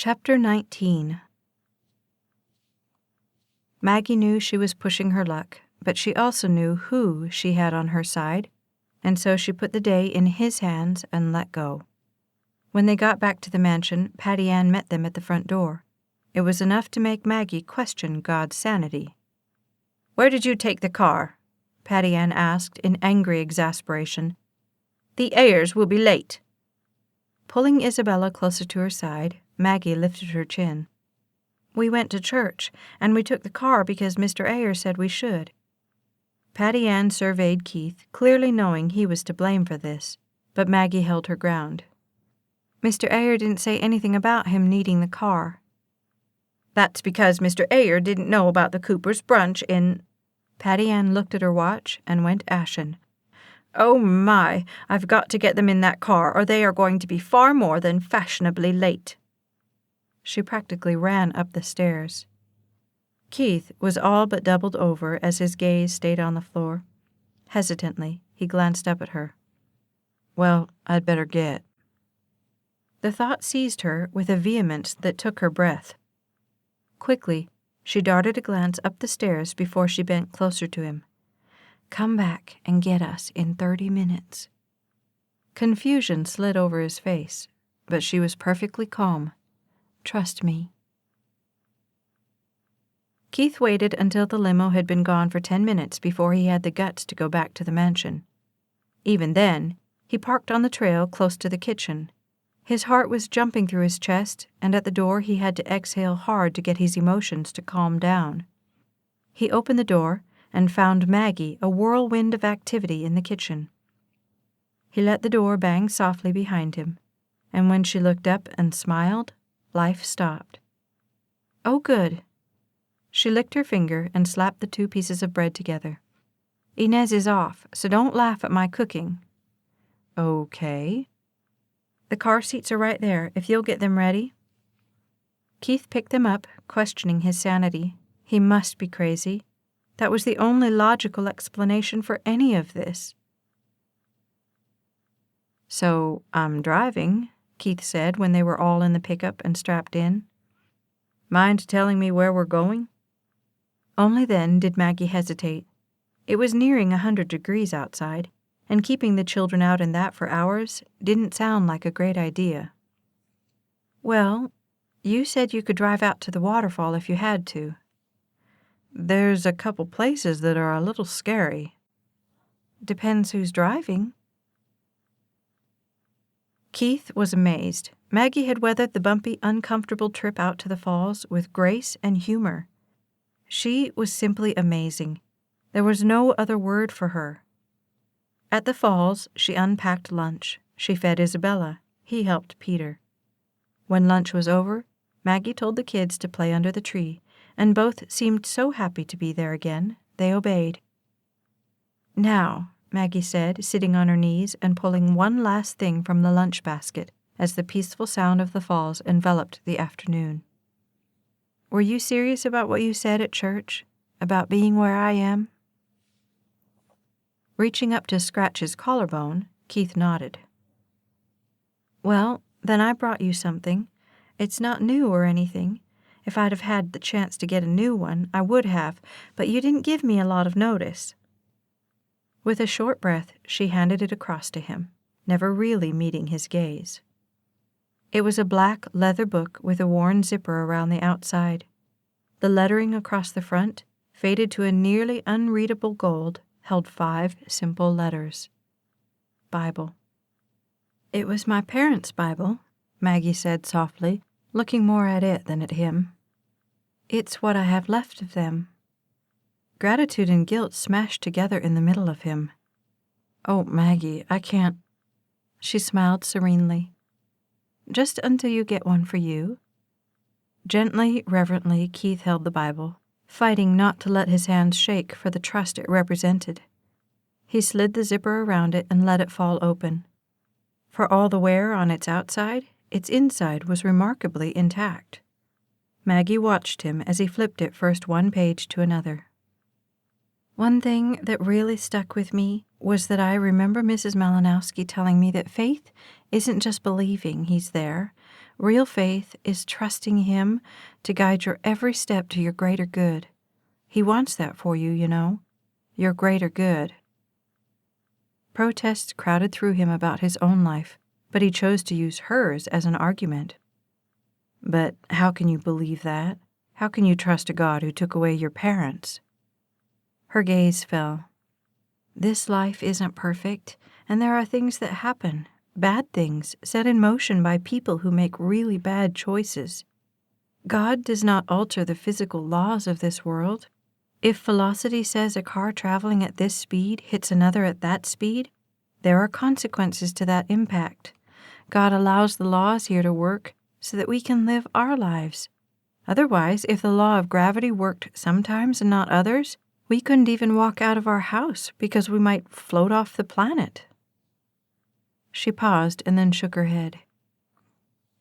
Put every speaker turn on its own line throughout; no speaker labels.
Chapter 19. Maggie knew she was pushing her luck, but she also knew who she had on her side, and so she put the day in his hands and let go. When they got back to the mansion, Patty Ann met them at the front door. It was enough to make Maggie question God's sanity. "Where did you take the car?" Patty Ann asked in angry exasperation. "The Ayers will be late." Pulling Isabella closer to her side, Maggie lifted her chin. "We went to church, and we took the car because Mr. Ayer said we should." Patty Ann surveyed Keith, clearly knowing he was to blame for this, but Maggie held her ground. "Mr. Ayer didn't say anything about him needing the car." "That's because Mr. Ayer didn't know about the Cooper's brunch in—" Patty Ann looked at her watch and went ashen. "Oh my, I've got to get them in that car, or they are going to be far more than fashionably late." She practically ran up the stairs. Keith was all but doubled over as his gaze stayed on the floor. Hesitantly, he glanced up at her. "Well, I'd better get." The thought seized her with a vehemence that took her breath. Quickly, she darted a glance up the stairs before she bent closer to him. "Come back and get us in 30 minutes." Confusion slid over his face, but she was perfectly calm. "Trust me." Keith waited until the limo had been gone for 10 minutes before he had the guts to go back to the mansion. Even then, he parked on the trail close to the kitchen. His heart was jumping through his chest, and at the door he had to exhale hard to get his emotions to calm down. He opened the door and found Maggie a whirlwind of activity in the kitchen. He let the door bang softly behind him, and when she looked up and smiled, life stopped. "Oh, good." She licked her finger and slapped the 2 pieces of bread together. "Inez is off, so don't laugh at my cooking." "Okay." "The car seats are right there, if you'll get them ready." Keith picked them up, questioning his sanity. He must be crazy. That was the only logical explanation for any of this. "So, I'm driving," Keith said when they were all in the pickup and strapped in. "Mind telling me where we're going?" Only then did Maggie hesitate. It was nearing 100 degrees outside, and keeping the children out in that for hours didn't sound like a great idea. "Well, you said you could drive out to the waterfall if you had to." "There's a couple places that are a little scary." "Depends who's driving." Keith was amazed. Maggie had weathered the bumpy, uncomfortable trip out to the falls with grace and humor. She was simply amazing. There was no other word for her. At the falls, she unpacked lunch. She fed Isabella. He helped Peter. When lunch was over, Maggie told the kids to play under the tree, and both seemed so happy to be there again, they obeyed. "Now," Maggie said, sitting on her knees and pulling one last thing from the lunch basket as the peaceful sound of the falls enveloped the afternoon. "Were you serious about what you said at church? About being where I am?" Reaching up to scratch his collarbone, Keith nodded. "Well, then I brought you something. It's not new or anything. If I'd have had the chance to get a new one, I would have, but you didn't give me a lot of notice." With a short breath, she handed it across to him, never really meeting his gaze. It was a black leather book with a worn zipper around the outside. The lettering across the front, faded to a nearly unreadable gold, held 5 simple letters. Bible. "It was my parents' Bible," Maggie said softly, looking more at it than at him. "It's what I have left of them." Gratitude and guilt smashed together in the middle of him. "Oh, Maggie, I can't." She smiled serenely. "Just until you get one for you." Gently, reverently, Keith held the Bible, fighting not to let his hands shake for the trust it represented. He slid the zipper around it and let it fall open. For all the wear on its outside, its inside was remarkably intact. Maggie watched him as he flipped it first one page to another. "One thing that really stuck with me was that I remember Mrs. Malinowski telling me that faith isn't just believing he's there Real faith is trusting Him to guide your every step to your greater good. He wants that for you, you know, your greater good. Protests crowded through him about his own life, but he chose to use hers as an argument. But how can you believe that? How can you trust a God who took away your parents? Her gaze fell. This life isn't perfect, and there are things that happen, bad things set in motion by people who make really bad choices. God does not alter the physical laws of this world. If velocity says a car traveling at this speed hits another at that speed, there are consequences to that impact. God allows the laws here to work so that we can live our lives. Otherwise, if the law of gravity worked sometimes and not others, we couldn't even walk out of our house because we might float off the planet. She paused and then shook her head.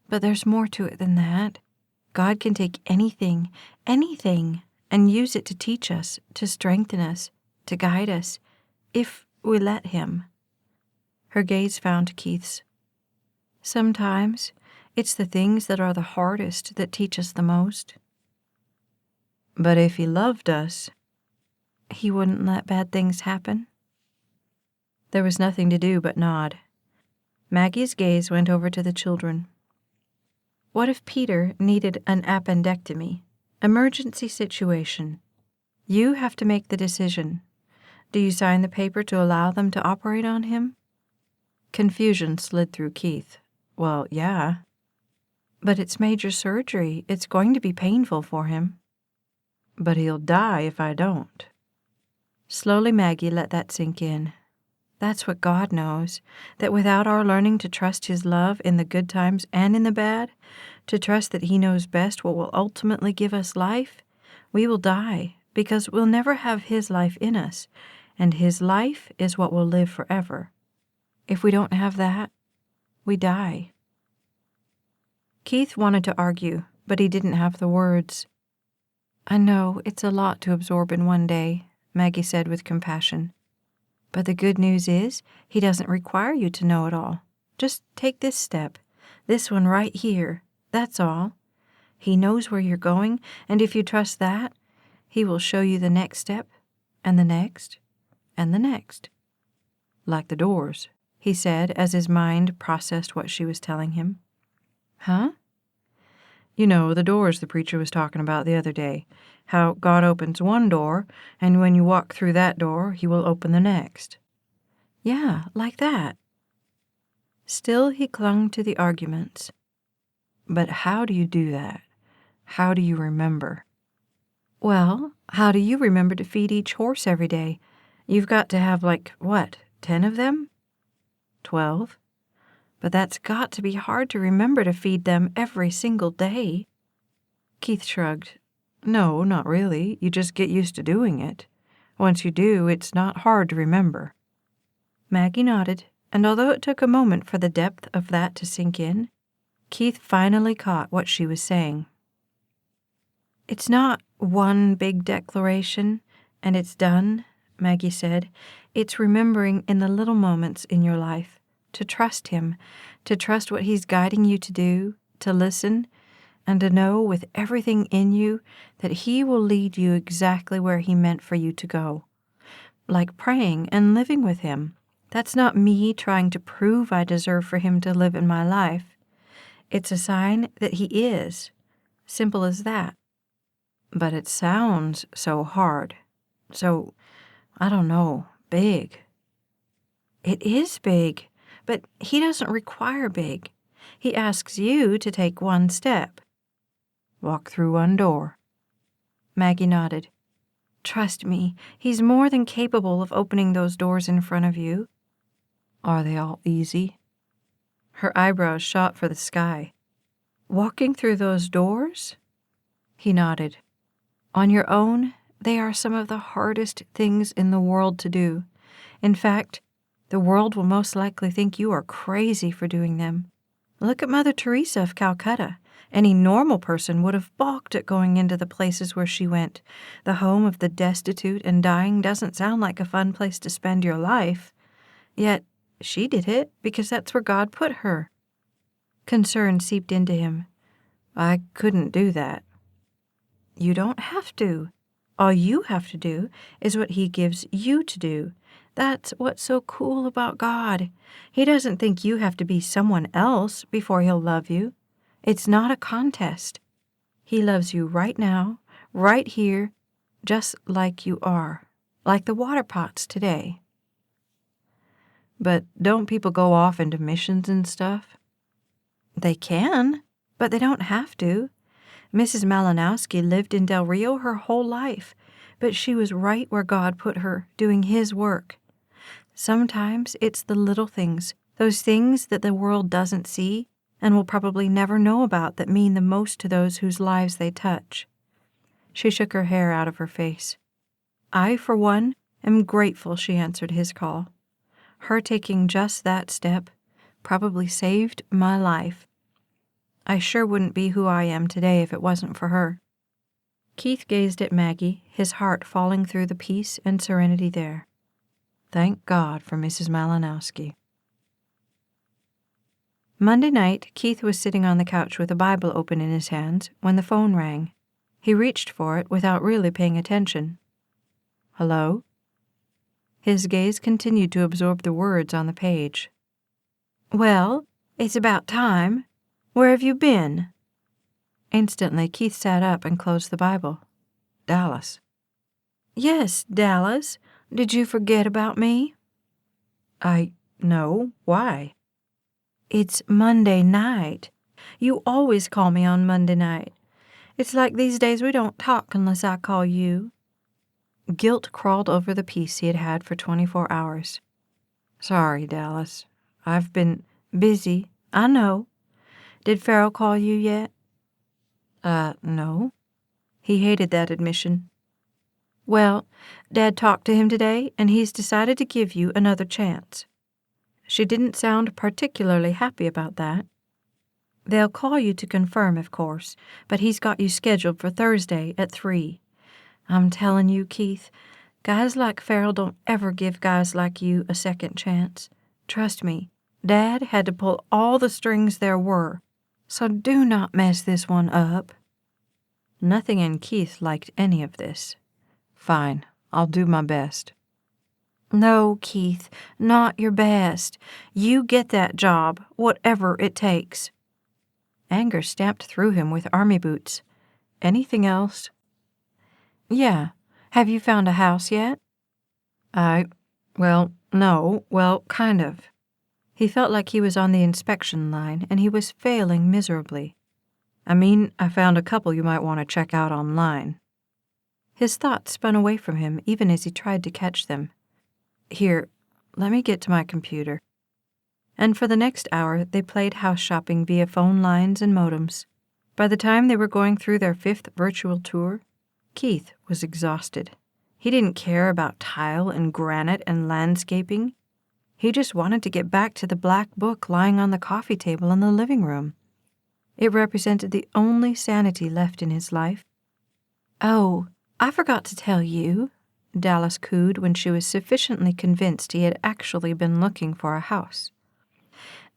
But there's more to it than that. God can take anything, and use it to teach us, to strengthen us, to guide us, if we let Him. Her gaze found Keith's. Sometimes it's the things that are the hardest that teach us the most. But if He loved us, He wouldn't let bad things happen. There was nothing to do but nod. Maggie's gaze went over to the children. What if Peter needed an appendectomy? Emergency situation. You have to make the decision. Do you sign the paper to allow them to operate on him? Confusion slid through Keith. Well, yeah. But it's major surgery. It's going to be painful for him. But he'll die if I don't. Slowly Maggie let that sink in. That's what God knows, that without our learning to trust His love in the good times and in the bad, to trust that He knows best what will ultimately give us life, we will die because we'll never have His life in us, and His life is what will live forever. If we don't have that, we die. Keith wanted to argue, but he didn't have the words. I know it's a lot to absorb in one day, Maggie said with compassion. But the good news is, He doesn't require you to know it all. Just take this step, this one right here, that's all. He knows where you're going, and if you trust that, He will show you the next step, and the next, and the next. Like the doors, he said as his mind processed what she was telling him. Huh? You know, the doors the preacher was talking about the other day. How God opens one door, and when you walk through that door, He will open the next. Yeah, like that. Still he clung to the arguments. But how do you do that? How do you remember? Well, how do you remember to feed each horse every day? You've got to have 10 of them? 12? But that's got to be hard to remember to feed them every single day. Keith shrugged. No, not really. You just get used to doing it. Once you do, it's not hard to remember. Maggie nodded, and although it took a moment for the depth of that to sink in, Keith finally caught what she was saying. It's not one big declaration, and it's done, Maggie said. It's remembering in the little moments in your life, to trust Him, to trust what He's guiding you to do, to listen, and to know with everything in you that He will lead you exactly where He meant for you to go. Like praying and living with Him. That's not me trying to prove I deserve for Him to live in my life. It's a sign that He is. Simple as that. But it sounds so hard. So, I don't know, big. It is big, but He doesn't require big. He asks you to take one step. Walk through one door. Maggie nodded. Trust me, He's more than capable of opening those doors in front of you. Are they all easy? Her eyebrows shot for the sky. Walking through those doors? He nodded. On your own, they are some of the hardest things in the world to do. In fact, the world will most likely think you are crazy for doing them. Look at Mother Teresa of Calcutta. Any normal person would have balked at going into the places where she went. The home of the destitute and dying doesn't sound like a fun place to spend your life. Yet, she did it because that's where God put her. Concern seeped into him. I couldn't do that. You don't have to. All you have to do is what He gives you to do. That's what's so cool about God. He doesn't think you have to be someone else before He'll love you. It's not a contest. He loves you right now, right here, just like you are, like the water pots today. But don't people go off into missions and stuff? They can, but they don't have to. Mrs. Malinowski lived in Del Rio her whole life, but she was right where God put her, doing His work. Sometimes it's the little things, those things that the world doesn't see and will probably never know about, that mean the most to those whose lives they touch. She shook her hair out of her face. I, for one, am grateful she answered His call. Her taking just that step probably saved my life. I sure wouldn't be who I am today if it wasn't for her. Keith gazed at Maggie, his heart falling through the peace and serenity there. Thank God for Mrs. Malinowski. Monday night, Keith was sitting on the couch with a Bible open in his hands when the phone rang. He reached for it without really paying attention. Hello? His gaze continued to absorb the words on the page. Well, it's about time. Where have you been? Instantly, Keith sat up and closed the Bible. Dallas. Yes, Dallas. Did you forget about me? No. Why? It's Monday night. You always call me on Monday night. It's like these days we don't talk unless I call you. Guilt crawled over the peace he had had for 24 hours. Sorry, Dallas. I've been busy. I know. Did Farrell call you yet? No. He hated that admission. Well, Dad talked to him today, and he's decided to give you another chance. She didn't sound particularly happy about that. They'll call you to confirm, of course, but he's got you scheduled for Thursday at 3. I'm telling you, Keith, guys like Farrell don't ever give guys like you a second chance. Trust me, Dad had to pull all the strings there were, so do not mess this one up. Nothing in Keith liked any of this. Fine, I'll do my best. No, Keith, not your best. You get that job, whatever it takes. Anger stamped through him with army boots. Anything else? Yeah. Have you found a house yet? No, kind of. He felt like he was on the inspection line, and he was failing miserably. I found a couple you might want to check out online. His thoughts spun away from him even as he tried to catch them. Here, let me get to my computer. And for the next hour, they played house shopping via phone lines and modems. By the time they were going through their 5th virtual tour, Keith was exhausted. He didn't care about tile and granite and landscaping. He just wanted to get back to the black book lying on the coffee table in the living room. It represented the only sanity left in his life. Oh, I forgot to tell you, Dallas cooed when she was sufficiently convinced he had actually been looking for a house.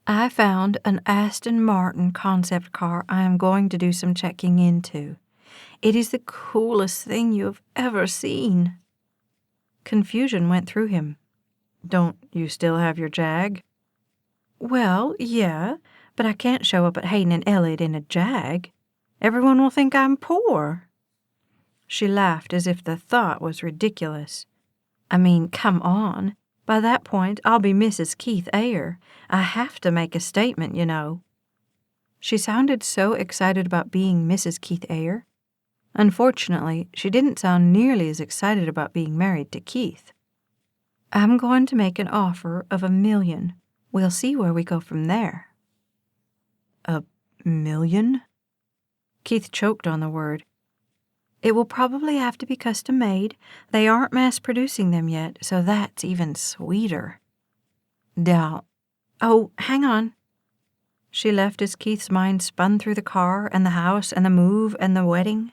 I found an Aston Martin concept car I am going to do some checking into. It is the coolest thing you have ever seen. Confusion went through him. Don't you still have your Jag? Well, yeah, but I can't show up at Hayden and Elliott in a Jag. Everyone will think I'm poor. She laughed as if the thought was ridiculous. Come on. By that point, I'll be Mrs. Keith Ayer. I have to make a statement, you know. She sounded so excited about being Mrs. Keith Ayer. Unfortunately, she didn't sound nearly as excited about being married to Keith. I'm going to make an offer of $1 million. We'll see where we go from there. $1 million? Keith choked on the word. It will probably have to be custom-made. They aren't mass-producing them yet, so that's even sweeter. Oh, hang on. She left as Keith's mind spun through the car and the house and the move and the wedding.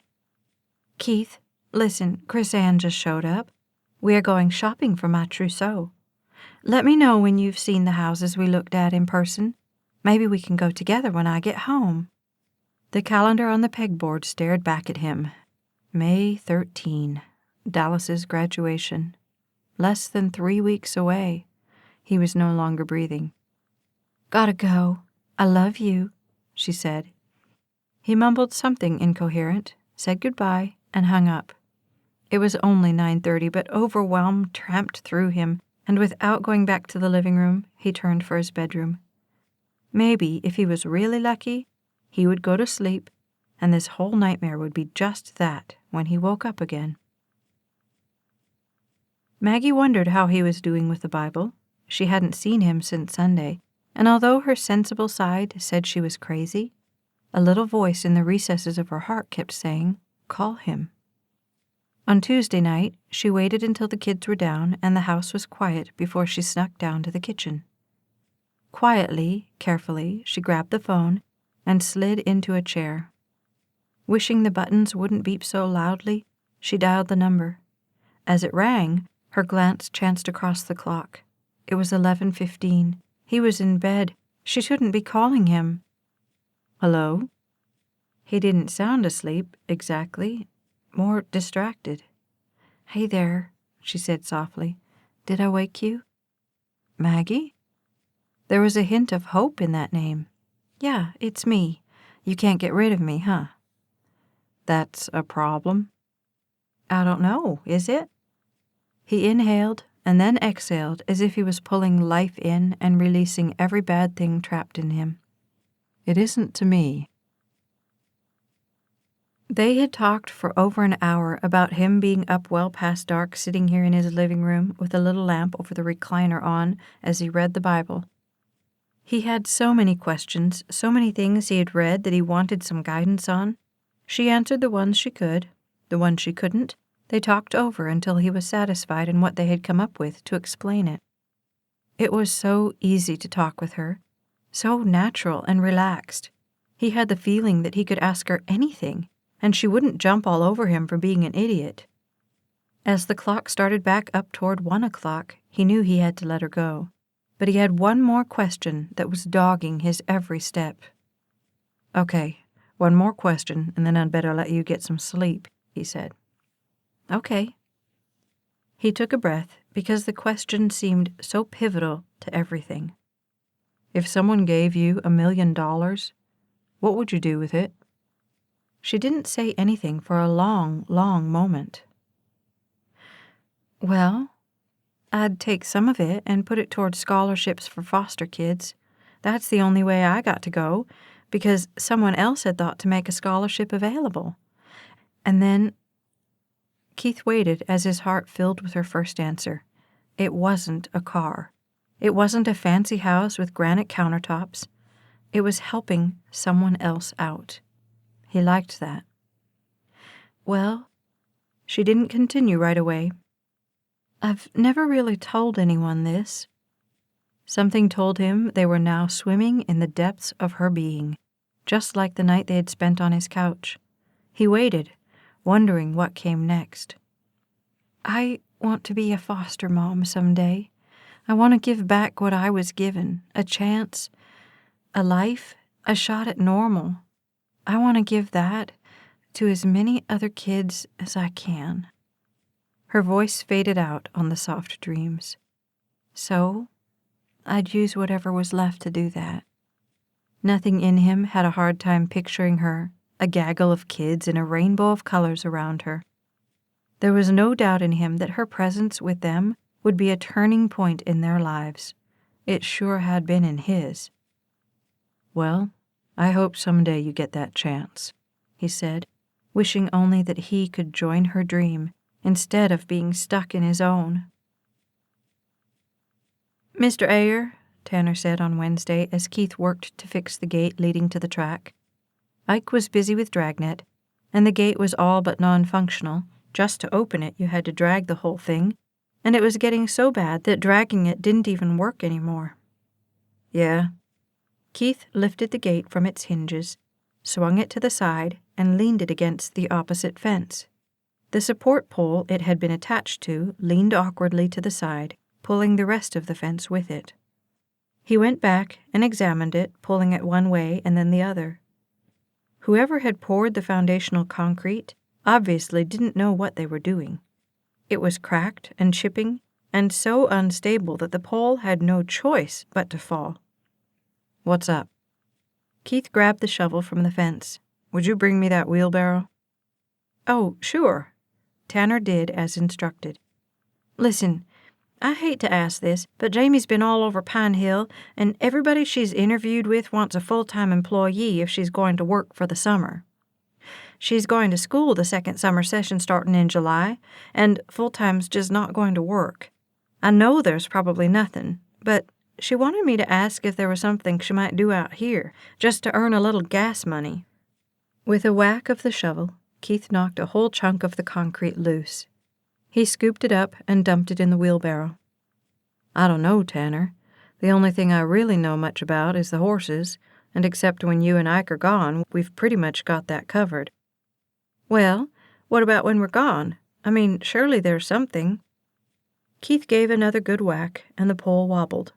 Keith, listen, Chris Ann just showed up. We are going shopping for my trousseau. Let me know when you've seen the houses we looked at in person. Maybe we can go together when I get home." The calendar on the pegboard stared back at him. May 13, Dallas's graduation. Less than 3 weeks away. He was no longer breathing. "Gotta go. I love you," she said. He mumbled something incoherent, said goodbye, and hung up. It was only 9:30, but overwhelm tramped through him, and without going back to the living room, he turned for his bedroom. Maybe, if he was really lucky, he would go to sleep, and this whole nightmare would be just that when he woke up again. Maggie wondered how he was doing with the Bible. She hadn't seen him since Sunday, and although her sensible side said she was crazy, a little voice in the recesses of her heart kept saying, "Call him." On Tuesday night, she waited until the kids were down and the house was quiet before she snuck down to the kitchen. Quietly, carefully, she grabbed the phone and slid into a chair. Wishing the buttons wouldn't beep so loudly, she dialed the number. As it rang, her glance chanced across the clock. It was 11:15. He was in bed. She shouldn't be calling him. "Hello?" He didn't sound asleep, exactly. More distracted. "Hey there," she said softly. "Did I wake you?" "Maggie?" There was a hint of hope in that name. "Yeah, it's me. You can't get rid of me, huh?" "That's a problem." "I don't know, is it?" He inhaled and then exhaled as if he was pulling life in and releasing every bad thing trapped in him. "It isn't to me." They had talked for over an hour about him being up well past dark, sitting here in his living room with a little lamp over the recliner on as he read the Bible. He had so many questions, so many things he had read that he wanted some guidance on. She answered the ones she could. The ones she couldn't, they talked over until he was satisfied in what they had come up with to explain it. It was so easy to talk with her, so natural and relaxed. He had the feeling that he could ask her anything, and she wouldn't jump all over him for being an idiot. As the clock started back up toward 1 o'clock, he knew he had to let her go. But he had one more question that was dogging his every step. "Okay, one more question, and then I'd better let you get some sleep," he said. "Okay." He took a breath because the question seemed so pivotal to everything. If someone gave you $1 million, what would you do with it? She didn't say anything for a long, long moment. "Well, I'd take some of it and put it toward scholarships for foster kids. That's the only way I got to go, because someone else had thought to make a scholarship available. And then—" Keith waited as his heart filled with her first answer. It wasn't a car. It wasn't a fancy house with granite countertops. It was helping someone else out. He liked that. "Well," she didn't continue right away. "I've never really told anyone this." Something told him they were now swimming in the depths of her being, just like the night they had spent on his couch. He waited, wondering what came next. "I want to be a foster mom someday. I want to give back what I was given, a chance, a life, a shot at normal. I want to give that to as many other kids as I can." Her voice faded out on the soft dreams. "So, I'd use whatever was left to do that." Nothing in him had a hard time picturing her, a gaggle of kids in a rainbow of colors around her. There was no doubt in him that her presence with them would be a turning point in their lives. It sure had been in his. "Well, I hope someday you get that chance," he said, wishing only that he could join her dream instead of being stuck in his own. "Mr. Ayer," Tanner said on Wednesday as Keith worked to fix the gate leading to the track. Ike was busy with Dragnet, and the gate was all but non-functional. Just to open it, you had to drag the whole thing, and it was getting so bad that dragging it didn't even work anymore. "Yeah." Keith lifted the gate from its hinges, swung it to the side, and leaned it against the opposite fence. The support pole it had been attached to leaned awkwardly to the side, pulling the rest of the fence with it. He went back and examined it, pulling it one way and then the other. Whoever had poured the foundational concrete obviously didn't know what they were doing. It was cracked and chipping, and so unstable that the pole had no choice but to fall. "What's up?" Keith grabbed the shovel from the fence. "Would you bring me that wheelbarrow?" "Oh, sure." Tanner did as instructed. "Listen, I hate to ask this, but Jamie's been all over Pine Hill, and everybody she's interviewed with wants a full-time employee if she's going to work for the summer. She's going to school the second summer session starting in July, and full-time's just not going to work. I know there's probably nothing, but she wanted me to ask if there was something she might do out here, just to earn a little gas money." With a whack of the shovel, Keith knocked a whole chunk of the concrete loose. He scooped it up and dumped it in the wheelbarrow. "I don't know, Tanner. The only thing I really know much about is the horses, and except when you and Ike are gone, we've pretty much got that covered." "Well, what about when we're gone? I mean, surely there's something." Keith gave another good whack, and the pole wobbled.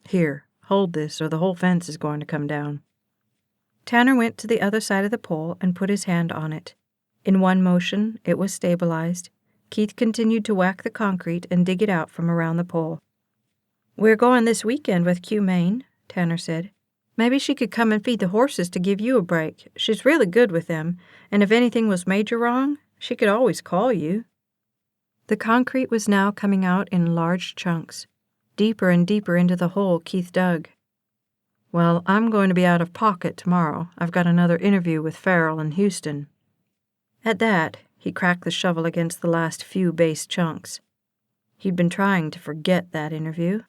"Here, hold this, or the whole fence is going to come down." Tanner went to the other side of the pole and put his hand on it. In one motion, it was stabilized. Keith continued to whack the concrete and dig it out from around the pole. "We're going this weekend with Q Maine," Tanner said. "Maybe she could come and feed the horses to give you a break. She's really good with them, and if anything was major wrong, she could always call you." The concrete was now coming out in large chunks, deeper and deeper into the hole Keith dug. "Well, I'm going to be out of pocket tomorrow. I've got another interview with Farrell in Houston." At that, he cracked the shovel against the last few base chunks. He'd been trying to forget that interview.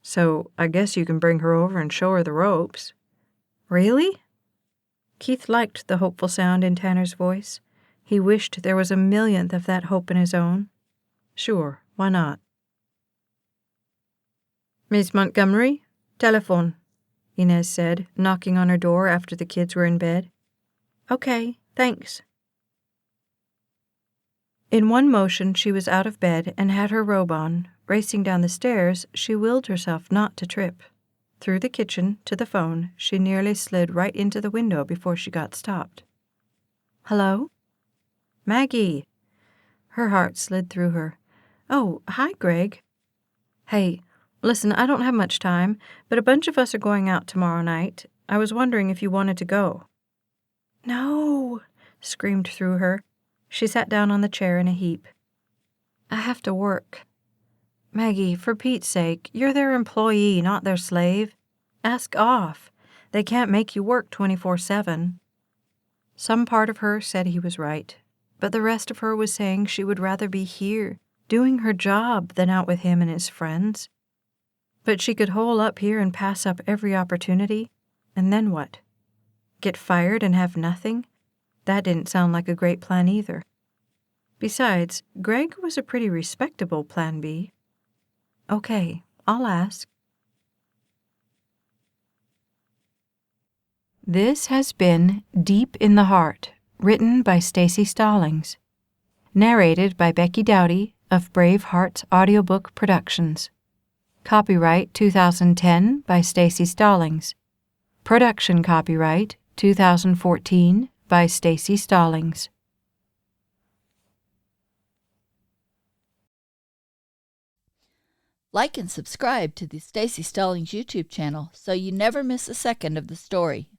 "So I guess you can bring her over and show her the ropes." "Really?" Keith liked the hopeful sound in Tanner's voice. He wished there was a millionth of that hope in his own. "Sure, why not?" "Miss Montgomery? Telephone," Inez said, knocking on her door after the kids were in bed. "Okay, thanks." In one motion she was out of bed and had her robe on. Racing down the stairs, she willed herself not to trip. Through the kitchen to the phone, she nearly slid right into the window before she got stopped. "Hello?" "Maggie!" Her heart slid through her. "Oh, hi, Greg." "Hey, listen, I don't have much time, but a bunch of us are going out tomorrow night. I was wondering if you wanted to go." "No!" screamed through her. She sat down on the chair in a heap. "I have to work." "Maggie, for Pete's sake, you're their employee, not their slave. Ask off. They can't make you work 24/7. Some part of her said he was right, but the rest of her was saying she would rather be here, doing her job, than out with him and his friends. But she could hole up here and pass up every opportunity, and then what? Get fired and have nothing? That didn't sound like a great plan either. Besides, Greg was a pretty respectable plan B. "Okay, I'll ask." This has been Deep in the Heart, written by Staci Stallings. Narrated by Becky Dowdy of Brave Hearts Audiobook Productions. Copyright 2010 by Staci Stallings. Production copyright 2014 by Staci Stallings.
Like and subscribe to the Staci Stallings YouTube channel so you never miss a second of the story.